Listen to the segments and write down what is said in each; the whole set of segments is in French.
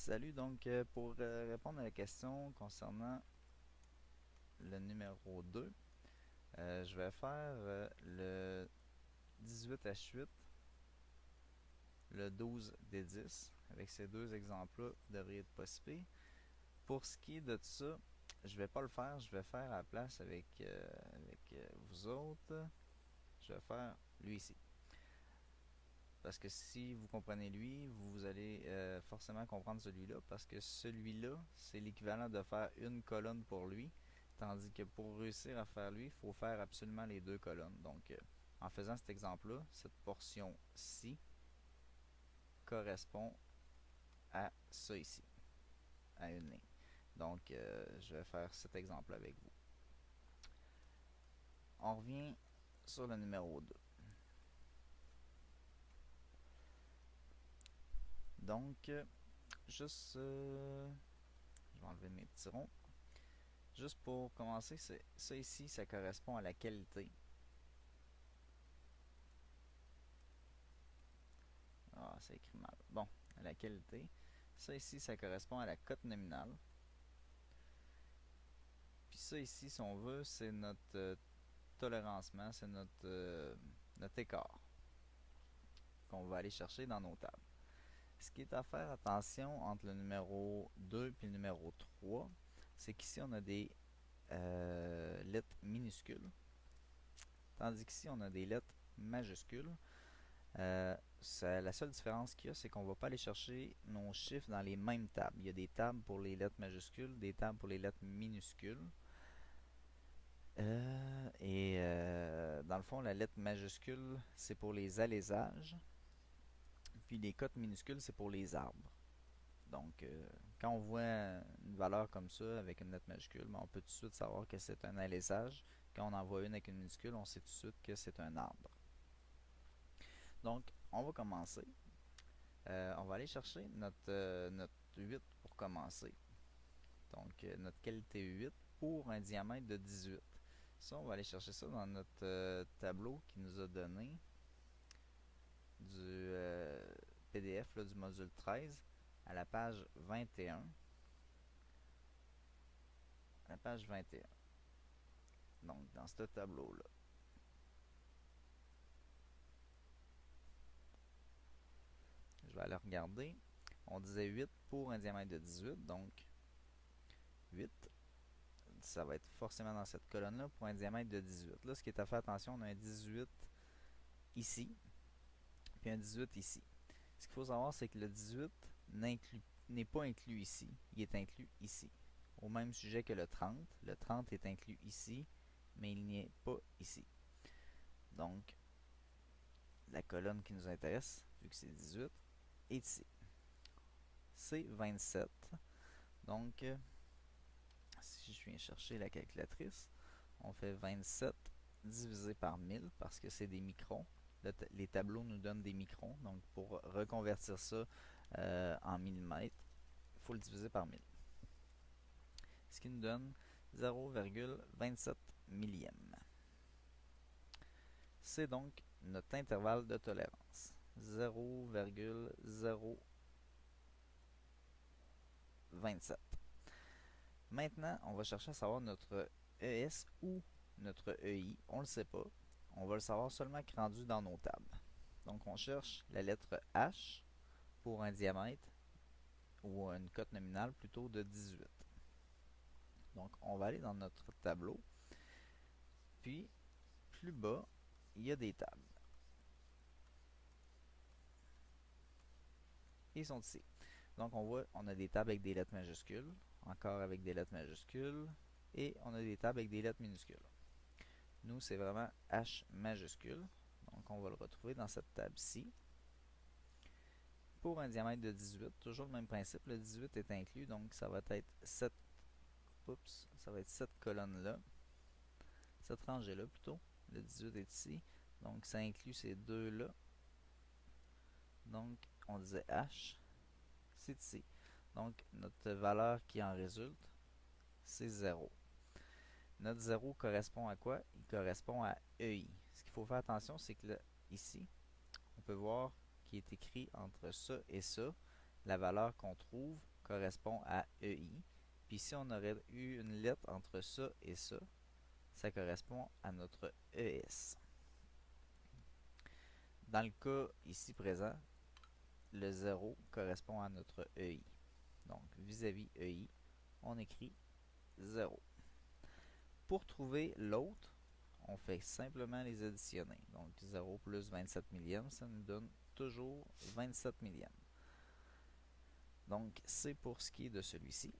Salut, donc pour répondre à la question concernant le numéro 2, je vais faire le 18H8, le 12D10. Avec ces deux exemples-là, vous devriez être possible. Pour ce qui est de ça, je vais pas le faire, je vais faire à la place avec vous autres. Je vais faire lui ici. Parce que si vous comprenez lui, vous allez forcément comprendre celui-là, parce que celui-là, c'est l'équivalent de faire une colonne pour lui, tandis que pour réussir à faire lui, il faut faire absolument les deux colonnes. Donc, en faisant cet exemple-là, cette portion-ci correspond à ça ici, à une ligne. Donc, je vais faire cet exemple avec vous. On revient sur le numéro 2. Donc, juste, je vais enlever mes petits ronds. Juste pour commencer, ça ici, ça correspond à la qualité. Ah, c'est écrit mal. Bon, à la qualité. Ça ici, ça correspond à la cote nominale. Puis ça ici, si on veut, c'est notre tolérancement, c'est notre écart qu'on va aller chercher dans nos tables. Ce qui est à faire attention entre le numéro 2 et le numéro 3, c'est qu'ici, on a des lettres minuscules, tandis qu'ici, on a des lettres majuscules. La seule différence qu'il y a, c'est qu'on ne va pas aller chercher nos chiffres dans les mêmes tables. Il y a des tables pour les lettres majuscules, des tables pour les lettres minuscules. Dans le fond, la lettre majuscule, c'est pour les allésages. Puis les cotes minuscules, c'est pour les arbres. Donc, quand on voit une valeur comme ça avec une lettre majuscule, ben, on peut tout de suite savoir que c'est un alésage. Quand on en voit une avec une minuscule, on sait tout de suite que c'est un arbre. Donc, on va commencer. On va aller chercher notre 8 pour commencer. Donc, notre qualité 8 pour un diamètre de 18. Ça, on va aller chercher ça dans notre tableau qui nous a donné du PDF là, du module 13 à la page 21. À la page 21. Donc, dans ce tableau-là. Je vais aller regarder. On disait 8 pour un diamètre de 18, donc 8. Ça va être forcément dans cette colonne-là pour un diamètre de 18. Là, ce qui est à faire attention, on a un 18 ici, puis un 18 ici. Ce qu'il faut savoir, c'est que le 18 n'est pas inclus ici, il est inclus ici. Au même sujet que le 30. Le 30 est inclus ici, mais il n'y est pas ici. Donc, la colonne qui nous intéresse, vu que c'est 18, est ici. C'est 27. Donc, si je viens chercher la calculatrice, on fait 27 divisé par 1000 parce que c'est des microns. Les tableaux nous donnent des microns. Donc, pour reconvertir ça en millimètres, il faut le diviser par 1000. Ce qui nous donne 0,27 millième. C'est donc notre intervalle de tolérance. 0,027. Maintenant, on va chercher à savoir notre ES ou notre EI. On ne le sait pas. On va le savoir seulement rendu dans nos tables. Donc, on cherche la lettre H pour un diamètre ou une cote nominale plutôt de 18. Donc, on va aller dans notre tableau. Puis, plus bas, il y a des tables. Ils sont ici. Donc, on voit, on a des tables avec des lettres majuscules, encore avec des lettres majuscules, et on a des tables avec des lettres minuscules. Nous, c'est vraiment H majuscule. Donc, on va le retrouver dans cette table-ci. Pour un diamètre de 18, toujours le même principe, le 18 est inclus, donc ça va être cette colonne-là, cette rangée-là plutôt. Le 18 est ici, donc ça inclut ces deux-là. Donc, on disait H, c'est ici. Donc, notre valeur qui en résulte, c'est 0. Notre 0 correspond à quoi? Il correspond à EI. Ce qu'il faut faire attention, c'est que là, ici, on peut voir qu'il est écrit entre ça et ça, la valeur qu'on trouve correspond à EI. Puis si on aurait eu une lettre entre ça et ça correspond à notre ES. Dans le cas ici présent, le 0 correspond à notre EI. Donc, vis-à-vis EI, on écrit 0. Pour trouver l'autre, on fait simplement les additionner. Donc, 0 plus 27 millièmes, ça nous donne toujours 27 millièmes. Donc, c'est pour ce qui est de celui-ci.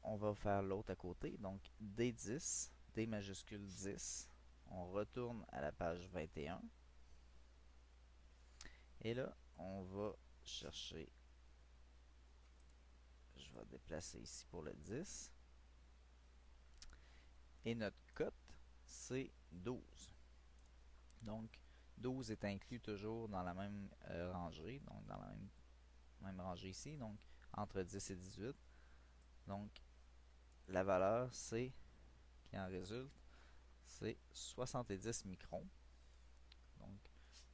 On va faire l'autre à côté. Donc, D10, D majuscule 10. On retourne à la page 21. Et là, on va chercher, je vais déplacer ici pour le 10. Et notre cote, c'est 12. Donc, 12 est inclus toujours dans la même rangée, donc dans la même rangée ici, donc entre 10 et 18. Donc, la valeur, qui en résulte, c'est 70 microns. Donc,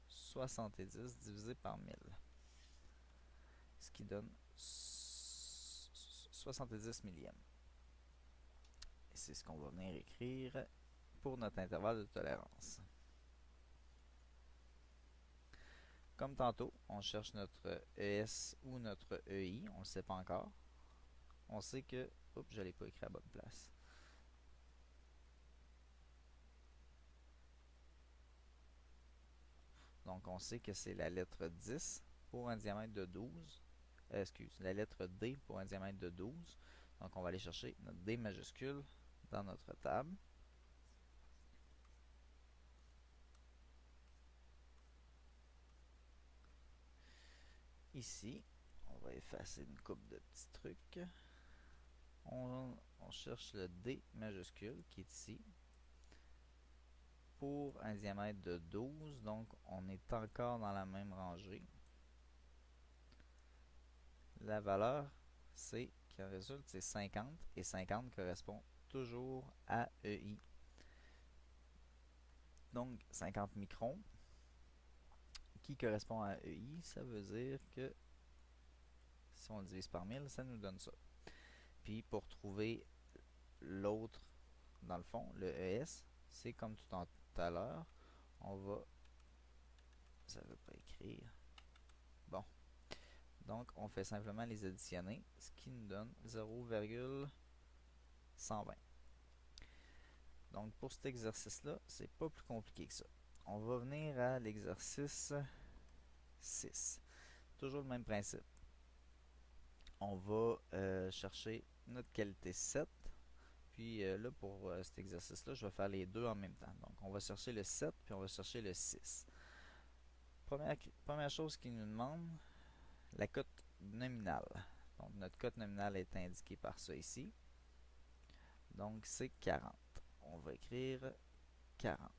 70 divisé par 1000. Ce qui donne 70 millièmes. Et c'est ce qu'on va venir écrire pour notre intervalle de tolérance. Comme tantôt, on cherche notre ES ou notre EI, on ne le sait pas encore. On sait que, oups, je ne l'ai pas écrit à la bonne place. Donc, on sait que c'est la lettre 10 pour un diamètre de 12. La lettre D pour un diamètre de 12. Donc, on va aller chercher notre D majuscule dans notre table. Ici, on va effacer une coupe de petits trucs. On cherche le D majuscule qui est ici pour un diamètre de 12. Donc, on est encore dans la même rangée. La valeur qui en résulte, c'est 50. Et 50 correspond toujours à EI. Donc, 50 microns qui correspond à EI, ça veut dire que si on le divise par 1000, ça nous donne ça. Puis, pour trouver l'autre, dans le fond, le ES, c'est comme tout à l'heure, on va... Ça ne veut pas écrire. Bon. Donc, on fait simplement les additionner, ce qui nous donne 0,120. Donc, pour cet exercice-là, c'est pas plus compliqué que ça. On va venir à l'exercice 6. Toujours le même principe. On va chercher notre qualité 7. Puis là, pour cet exercice-là, je vais faire les deux en même temps. Donc, on va chercher le 7, puis on va chercher le 6. Première chose qu'il nous demande, la cote nominale. Donc, notre cote nominale est indiquée par ça ici. Donc, c'est 40. On va écrire 40.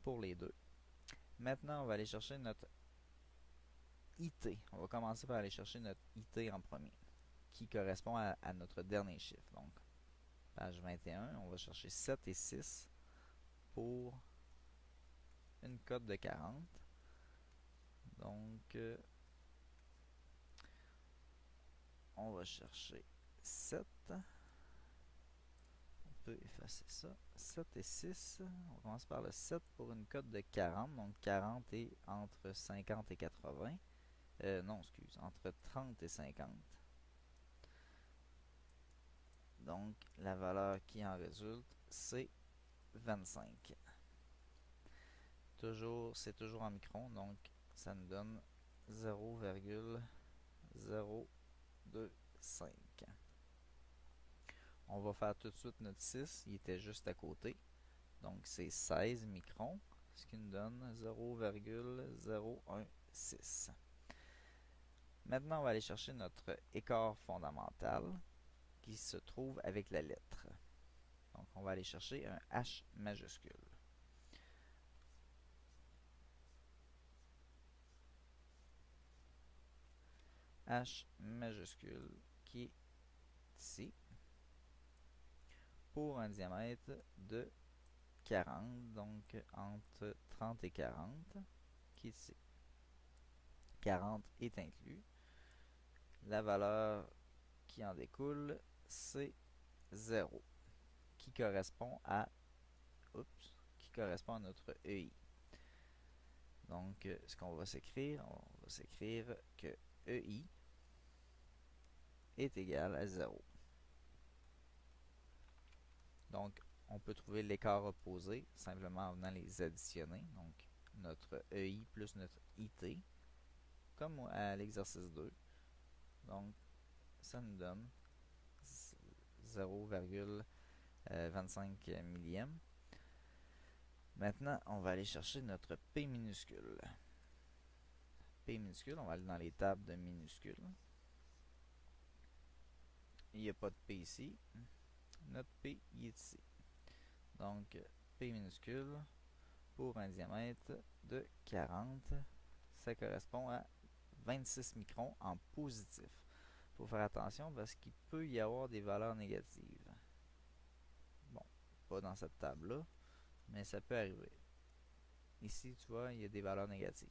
Pour les deux. Maintenant, on va aller chercher notre IT. On va commencer par aller chercher notre IT en premier, qui correspond à notre dernier chiffre. Donc, page 21, on va chercher 7 et 6 pour une cote de 40. Donc, on va chercher 7. On peut effacer ça. 7 et 6. On commence par le 7 pour une cote de 40. Donc, 40 est entre 50 et 80. Non, excuse, entre 30 et 50. Donc, la valeur qui en résulte, c'est 25. C'est toujours en microns, donc ça nous donne 0,025. On va faire tout de suite notre 6, il était juste à côté. Donc c'est 16 microns, ce qui nous donne 0,016. Maintenant, on va aller chercher notre écart fondamental qui se trouve avec la lettre. Donc on va aller chercher un H majuscule. H majuscule qui est ici pour un diamètre de 40, donc entre 30 et 40, qui est ici. 40 est inclus. La valeur qui en découle, c'est 0, qui correspond à, qui correspond à notre EI. Donc, ce qu'on va s'écrire, on va s'écrire que EI est égal à 0. Donc, on peut trouver l'écart opposé simplement en venant les additionner. Donc, notre EI plus notre IT, comme à l'exercice 2. Donc, ça nous donne 0,25 millième. Maintenant, on va aller chercher notre P minuscule. P minuscule, on va aller dans les tables de minuscules. Il n'y a pas de P ici. Notre P, il est ici. Donc, P minuscule pour un diamètre de 40, ça correspond à 26 microns en positif. Il faut faire attention parce qu'il peut y avoir des valeurs négatives. Bon, pas dans cette table-là, mais ça peut arriver. Ici, tu vois, il y a des valeurs négatives.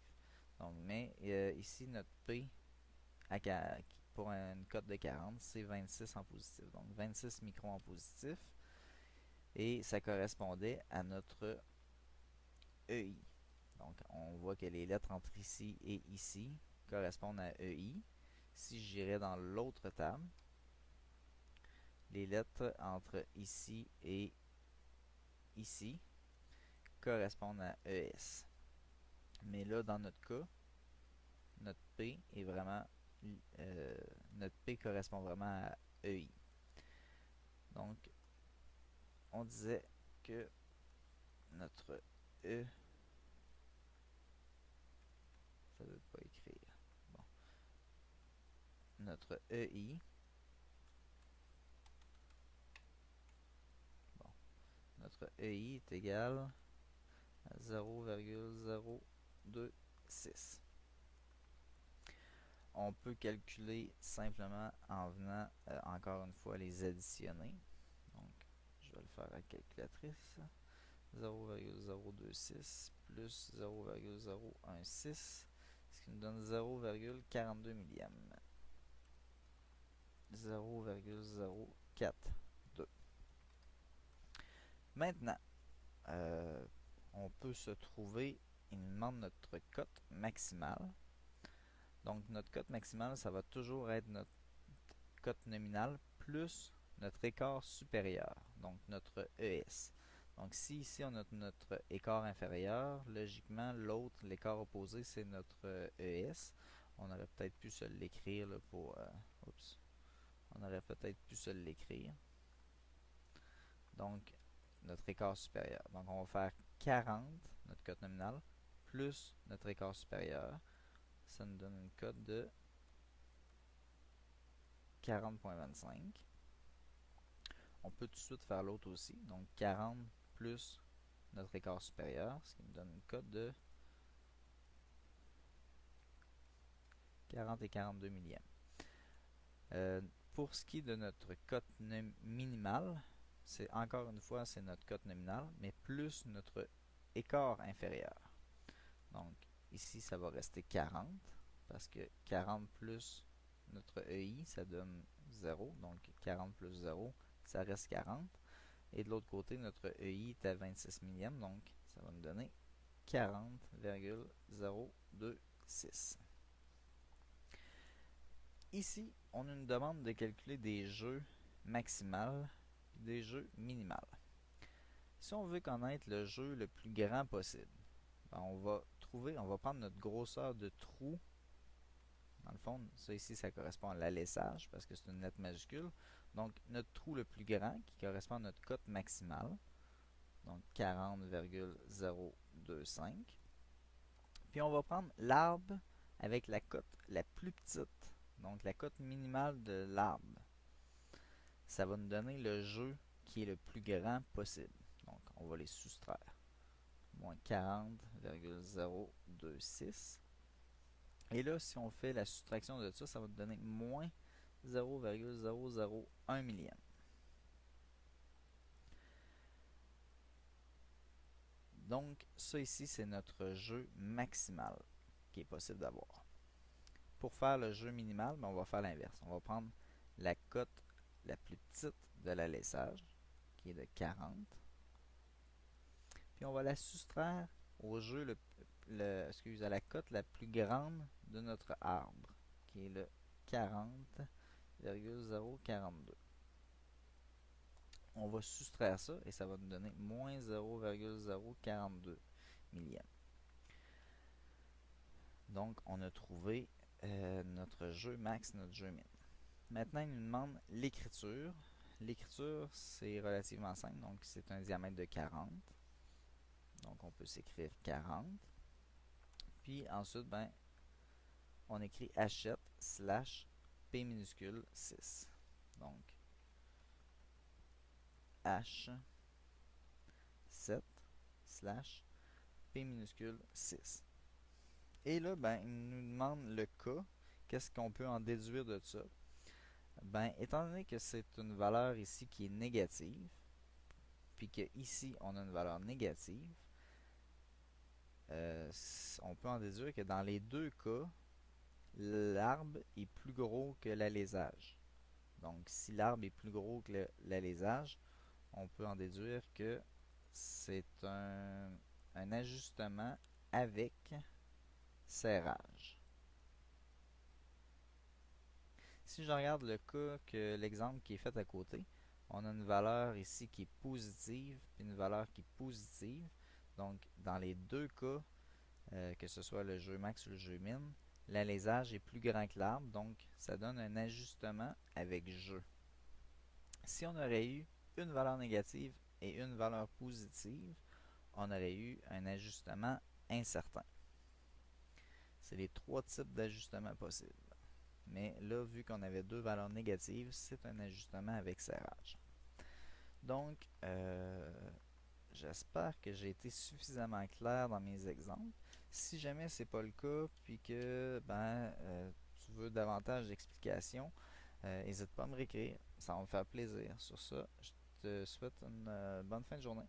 Donc, mais ici, notre P pour une cote de 40, c'est 26 en positif. Donc, 26 microns en positif. Et ça correspondait à notre EI. Donc, on voit que les lettres entre ici et ici correspondent à EI. Si j'irais dans l'autre table, les lettres entre ici et ici correspondent à ES. Mais là, dans notre cas, notre P est vraiment notre P correspond vraiment à EI. Donc, on disait que notre E, ça ne veut pas écrire. Bon. Notre EI, bon, notre EI est égal à 0,026. On peut calculer simplement en venant, encore une fois, les additionner. Donc, je vais le faire à la calculatrice. 0,026 plus 0,016, ce qui nous donne 0,42 millième. 0,042. Maintenant, on peut se trouver, il nous demande notre cote maximale. Donc, notre cote maximale, ça va toujours être notre cote nominale plus notre écart supérieur, donc notre ES. Donc, si ici on a notre écart inférieur, logiquement, l'autre, l'écart opposé, c'est notre ES. On aurait peut-être pu se l'écrire pour... oups. On aurait peut-être pu se l'écrire. Donc, notre écart supérieur. Donc, on va faire 40, notre cote nominale, plus notre écart supérieur. Ça nous donne une cote de 40,25. On peut tout de suite faire l'autre aussi. Donc, 40 plus notre écart supérieur, ce qui nous donne une cote de 40 et 42 millièmes. Pour ce qui est de notre cote minimale, c'est encore une fois, c'est notre cote nominale, mais plus notre écart inférieur. Donc, ici, ça va rester 40, parce que 40 plus notre EI, ça donne 0. Donc, 40 plus 0, ça reste 40. Et de l'autre côté, notre EI est à 26 millièmes, donc ça va nous donner 40,026. Ici, on nous demande de calculer des jeux maximales et des jeux minimales. Si on veut connaître le jeu le plus grand possible, ben on va prendre notre grosseur de trou. Dans le fond, ça ici, ça correspond à l'alessage parce que c'est une lettre majuscule. Donc, notre trou le plus grand qui correspond à notre cote maximale. Donc, 40,025. Puis, on va prendre l'arbre avec la cote la plus petite. Donc, la cote minimale de l'arbre. Ça va nous donner le jeu qui est le plus grand possible. Donc, on va les soustraire. Moins 40,026. Et là, si on fait la soustraction de ça, ça va nous donner moins 0,001 millième. Donc, ça ici, c'est notre jeu maximal qui est possible d'avoir. pour faire le jeu minimal, ben, on va faire l'inverse. On va prendre la cote la plus petite de l'alessage, qui est de 40. Puis on va la soustraire au jeu à la cote la plus grande de notre arbre, qui est le 40,042. On va soustraire ça et ça va nous donner moins 0,042 millième. Donc, on a trouvé notre jeu max, notre jeu min. Maintenant, il nous demande l'écriture. L'écriture, c'est relativement simple. Donc, c'est un diamètre de 40. Donc, on peut s'écrire 40. Puis ensuite, ben, on écrit hachette slash P minuscule 6. Donc, H 7 slash P minuscule 6. Et là, ben, il nous demande le cas. Qu'est-ce qu'on peut en déduire de ça? Ben, étant donné que c'est une valeur ici qui est négative, puis que ici on a une valeur négative, on peut en déduire que dans les deux cas, l'arbre est plus gros que l'alésage. Donc, si l'arbre est plus gros que l'alésage, on peut en déduire que c'est un ajustement avec serrage. Si je regarde le cas que l'exemple qui est fait à côté, on a une valeur ici qui est positive puis une valeur qui est positive. Donc, dans les deux cas, que ce soit le jeu max ou le jeu min, l'alésage est plus grand que l'arbre, donc ça donne un ajustement avec jeu. Si on aurait eu une valeur négative et une valeur positive, on aurait eu un ajustement incertain. C'est les trois types d'ajustements possibles. Mais là, vu qu'on avait deux valeurs négatives, c'est un ajustement avec serrage. Donc, j'espère que j'ai été suffisamment clair dans mes exemples. Si jamais c'est pas le cas, puis que tu veux davantage d'explications, n'hésite pas à me réécrire. Ça va me faire plaisir. Sur ça, je te souhaite une bonne fin de journée.